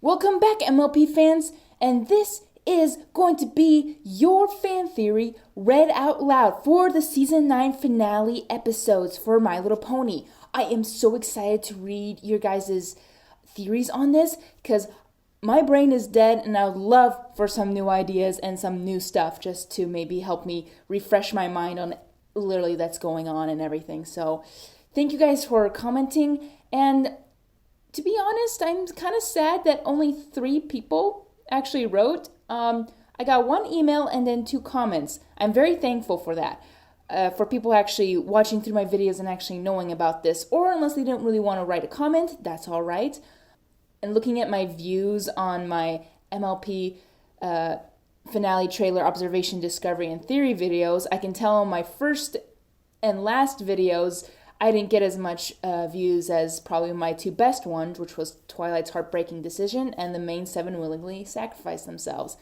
Welcome back, MLP fans, and this is going to be your fan theory read out loud for the season 9 finale episodes for My Little Pony. I am so excited to read your guys' theories on this because my brain is dead and I would love for some new ideas and some new stuff just to maybe help me refresh my mind on literally that's going on and everything. So thank you guys for commenting, and to be honest, I'm kind of sad that only 3 people actually wrote. I got 1 email and then 2 comments. I'm very thankful for that. For people actually watching through my videos and actually knowing about this, or unless they didn't really want to write a comment, that's all right. And looking at my views on my MLP finale trailer observation, discovery, and theory videos, I can tell on my first and last videos I didn't get as much views as probably my 2 best ones, which was Twilight's Heartbreaking Decision and The Main 7 Willingly Sacrifice Themselves.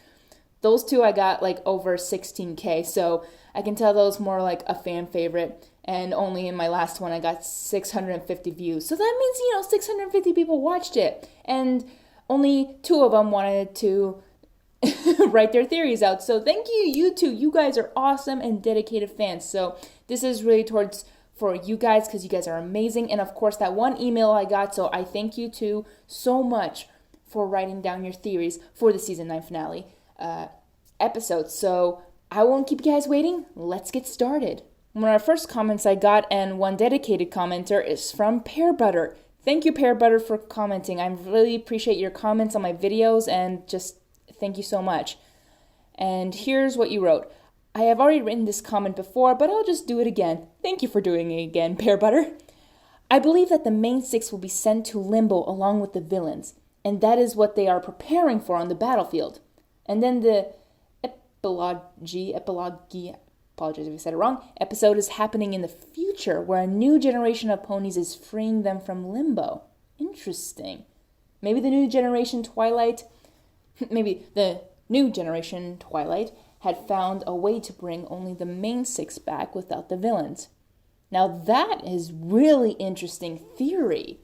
Those 2 I got like over 16K, so I can tell those more like a fan favorite, and only in my last one I got 650 views. So that means, 650 people watched it, and only 2 of them wanted to write their theories out. So thank you, you 2. You guys are awesome and dedicated fans. So this is really towards for you guys because you guys are amazing. And of course that 1 email I got, so I thank you 2 so much for writing down your theories for the season 9 finale episode. So I won't keep you guys waiting. Let's get started. One of our first comments I got, and one dedicated commenter, is from Pear Butter. Thank you, Pear Butter, for commenting. I really appreciate your comments on my videos, and just thank you so much. And here's what you wrote. I have already written this comment before, but I'll just do it again. Thank you for doing it again, Pear Butter. I believe that the main 6 will be sent to Limbo along with the villains, and that is what they are preparing for on the battlefield. And then the epilogue, apologize if I said it wrong, episode is happening in the future, where a new generation of ponies is freeing them from Limbo. Interesting. Maybe the new generation Twilight had found a way to bring only the main 6 back without the villains. Now that is really interesting theory.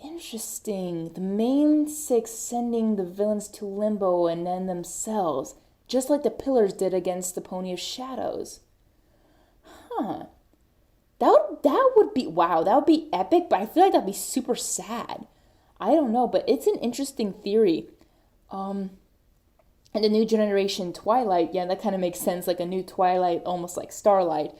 Interesting. The main 6 sending the villains to Limbo and then themselves, just like the Pillars did against the Pony of Shadows. That would be, wow, that would be epic, but I feel like that'd be super sad. I don't know, but it's an interesting theory. And the new generation Twilight, yeah, that kind of makes sense. Like a new Twilight, almost like Starlight,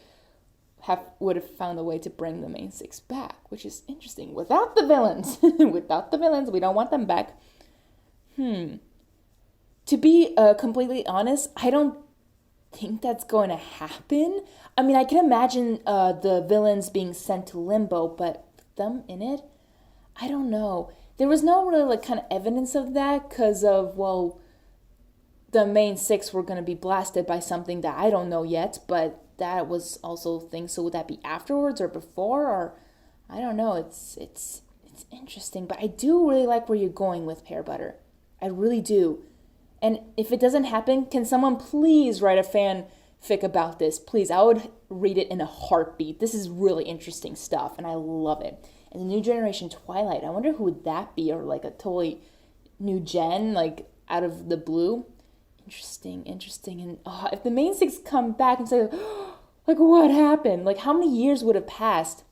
would have found a way to bring the main 6 back, which is interesting. Without the villains. Without the villains, we don't want them back. To be completely honest, I don't think that's going to happen. I mean, I can imagine the villains being sent to Limbo, but them in it, I don't know. There was no really kind of evidence of that because of, the main 6 were going to be blasted by something that I don't know yet, but that was also things. So would that be afterwards or before, or I don't know. It's interesting, but I do really like where you're going with Pear Butter. I really do. And if it doesn't happen, can someone please write a fanfic about this? Please, I would read it in a heartbeat. This is really interesting stuff, and I love it. And the new generation Twilight, I wonder who would that be, or like a totally new gen, like out of the blue. Interesting. And if the main 6 come back and say, like, what happened? Like, how many years would have passed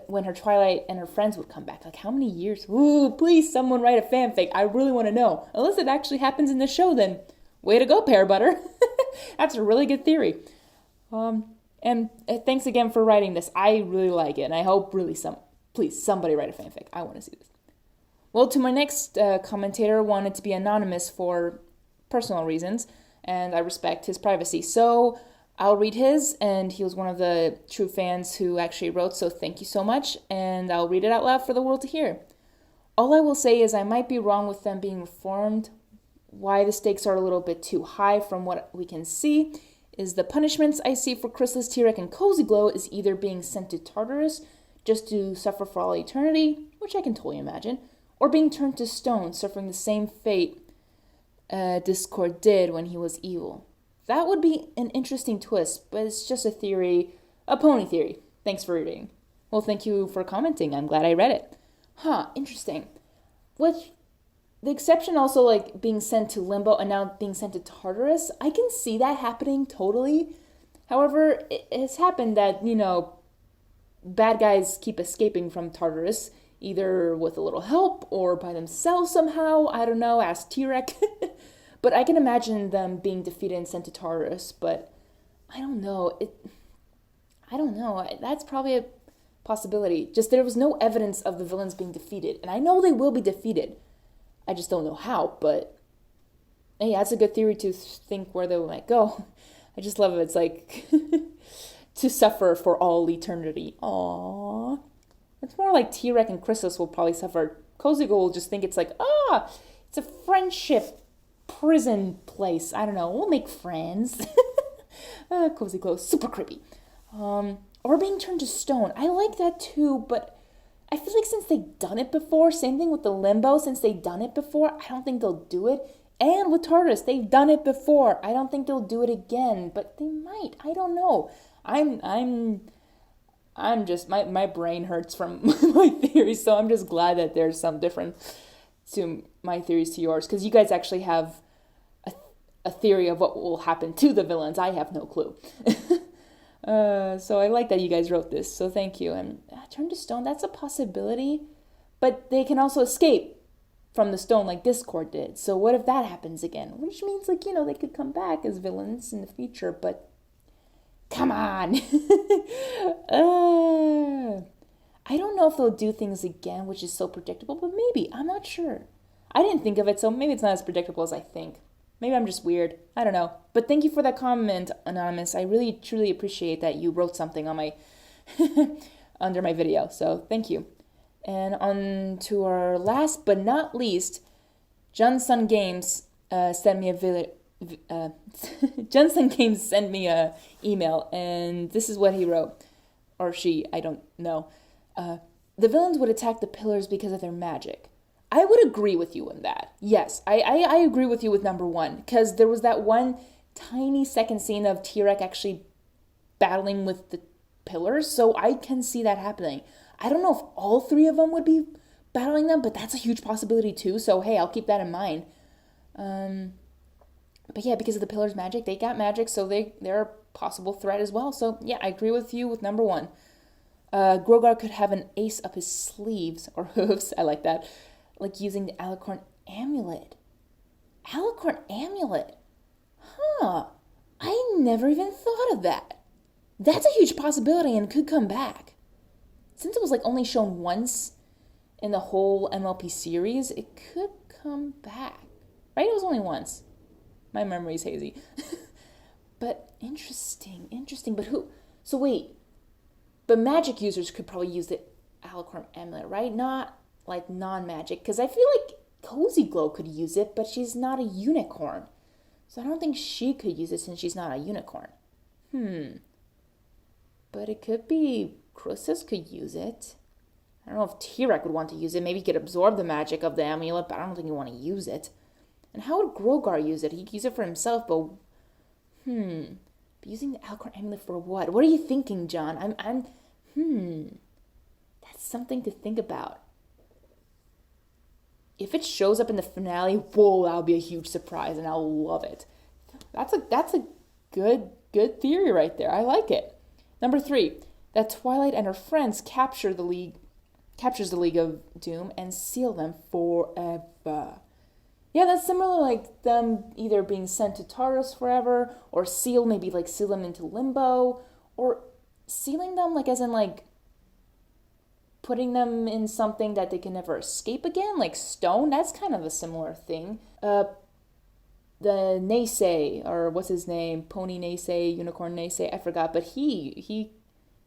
when her Twilight and her friends would come back? Like, how many years? Ooh, please, someone write a fanfic. I really want to know. Unless it actually happens in the show, then way to go, Pear Butter. That's a really good theory. And thanks again for writing this. I really like it, and I hope really please, somebody write a fanfic. I want to see this. Well, to my next commentator, wanted to be anonymous for personal reasons, and I respect his privacy. So I'll read his, and he was one of the true fans who actually wrote, so thank you so much, and I'll read it out loud for the world to hear. All I will say is I might be wrong with them being reformed. Why the stakes are a little bit too high from what we can see is the punishments I see for Chrysalis, T-Rex, and Cozy Glow is either being sent to Tartarus just to suffer for all eternity, which I can totally imagine, or being turned to stone, suffering the same fate Discord did when he was evil. That would be an interesting twist, but it's just a theory, a pony theory. Thanks for reading. Well, thank you for commenting. I'm glad I read it. Interesting. Which, the exception also, like, being sent to Limbo and now being sent to Tartarus, I can see that happening totally. However, it's happened that, bad guys keep escaping from Tartarus, either with a little help or by themselves somehow. I don't know, ask T-Rex. But I can imagine them being defeated and sent to Tartarus, but I don't know. I don't know. That's probably a possibility. Just there was no evidence of the villains being defeated. And I know they will be defeated. I just don't know how, but hey, that's a good theory to think where they might go. I just love it. It's like to suffer for all eternity. Aww. It's more like T-Rex and Chrysos will probably suffer. Cozy Glow will just think it's like, it's a friendship prison place. I don't know. We'll make friends. Cozy Glow, super creepy. Or being turned to stone. I like that too, but I feel like since they've done it before, same thing with the Limbo, since they've done it before, I don't think they'll do it. And with Tartarus, they've done it before. I don't think they'll do it again, but they might. I don't know. I'm just, my brain hurts from my theories, so I'm just glad that there's some difference to my theories to yours, because you guys actually have a theory of what will happen to the villains. I have no clue. So I like that you guys wrote this, so thank you. And turn to stone, that's a possibility, but they can also escape from the stone like Discord did. So what if that happens again? Which means, like, they could come back as villains in the future, but come on. I don't know if they'll do things again, which is so predictable, but maybe. I'm not sure. I didn't think of it, so maybe it's not as predictable as I think. Maybe I'm just weird. I don't know. But thank you for that comment, Anonymous. I really, truly appreciate that you wrote something on my under my video. So thank you. And on to our last but not least, JohnsonGames sent me JohnsonGames sent me a email, and this is what he wrote. Or she, I don't know. The villains would attack the pillars because of their magic. I would agree with you on that. Yes, I agree with you with number one, because there was that one tiny second scene of T-Rex actually battling with the pillars, so I can see that happening. I don't know if all three of them would be battling them, but that's a huge possibility too, so hey, I'll keep that in mind. But yeah, because of the pillars' magic, they got magic, so they're a possible threat as well. So yeah, I agree with you with number one. Grogar could have an ace up his sleeves, or hooves, I like that, like using the Alicorn amulet. Alicorn amulet? Huh. I never even thought of that. That's a huge possibility and could come back. Since it was like only shown once in the whole MLP series, it could come back. Right? It was only once. My memory's hazy. But interesting. But who? So wait. But magic users could probably use the Alicorn amulet, right? Not like non-magic, because I feel like Cozy Glow could use it, but she's not a unicorn. So I don't think she could use it since she's not a unicorn. But it could be Chrysos could use it. I don't know if T-Rex would want to use it. Maybe he could absorb the magic of the amulet, but I don't think he'd want to use it. And how would Grogar use it? He could use it for himself, but But using the Alicorn amulet for what? What are you thinking, John? That's something to think about. If it shows up in the finale, whoa, that'll be a huge surprise, and I'll love it. That's a good theory right there. I like it. Number 3, that Twilight and her friends captures the League of Doom and seal them forever. Yeah, that's similar, like them either being sent to Tartarus forever, or seal them into limbo, or sealing them, like as in like putting them in something that they can never escape again, like stone. That's kind of a similar thing. The Naysay, or what's his name? Pony Naysay, Unicorn Naysay, I forgot, but he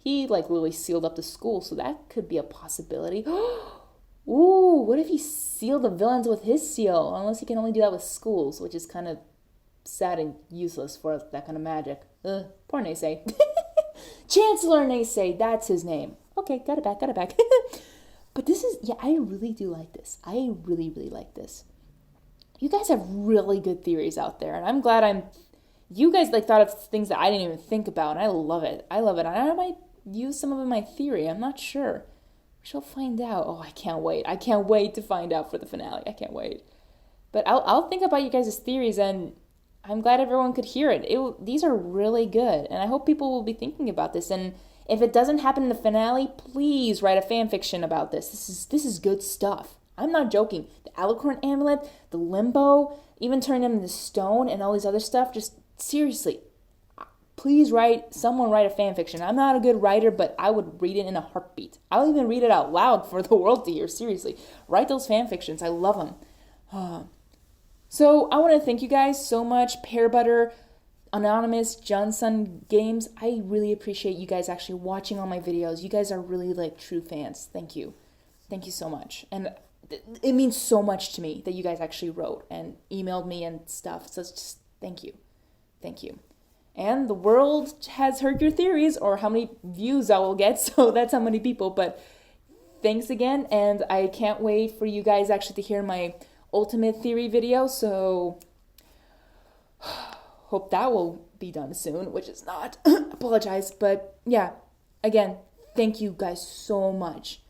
like literally sealed up the school, so that could be a possibility. Ooh, what if he sealed the villains with his seal? Unless he can only do that with schools, which is kind of sad and useless for that kind of magic. Poor Naysay. Chancellor Naysay, that's his name. Okay, got it back. But this is, yeah, I really do like this. I really, really like this. You guys have really good theories out there, and I'm glad you guys like thought of things that I didn't even think about, and I love it. And I might use some of them in my theory. I'm not sure. We shall find out. Oh, I can't wait. I can't wait to find out for the finale. I can't wait. But I'll think about you guys' theories, and I'm glad everyone could hear it. These are really good, and I hope people will be thinking about this. And if it doesn't happen in the finale, please write a fan fiction about this. This is good stuff. I'm not joking. The Alicorn Amulet, the Limbo, even turning them into stone and all these other stuff, just seriously, please someone write a fan fiction. I'm not a good writer, but I would read it in a heartbeat. I'll even read it out loud for the world to hear, seriously. Write those fan fictions. I love them. So I want to thank you guys so much. Pear Butter, Anonymous, JohnsonGames. I really appreciate you guys actually watching all my videos. You guys are really like true fans. Thank you. Thank you so much. And it means so much to me that you guys actually wrote and emailed me and stuff. So it's just thank you. Thank you. And the world has heard your theories or how many views I will get. So that's how many people. But thanks again. And I can't wait for you guys actually to hear my ultimate theory video. So hope that will be done soon, which is not. Apologize. But yeah, again, thank you guys so much.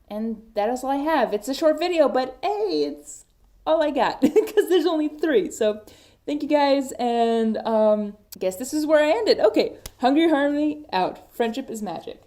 And that is all I have. It's a short video, but hey, it's all I got because there's only 3. So thank you guys. And I guess this is where I ended. Okay. Hungry Harmony out. Friendship is magic.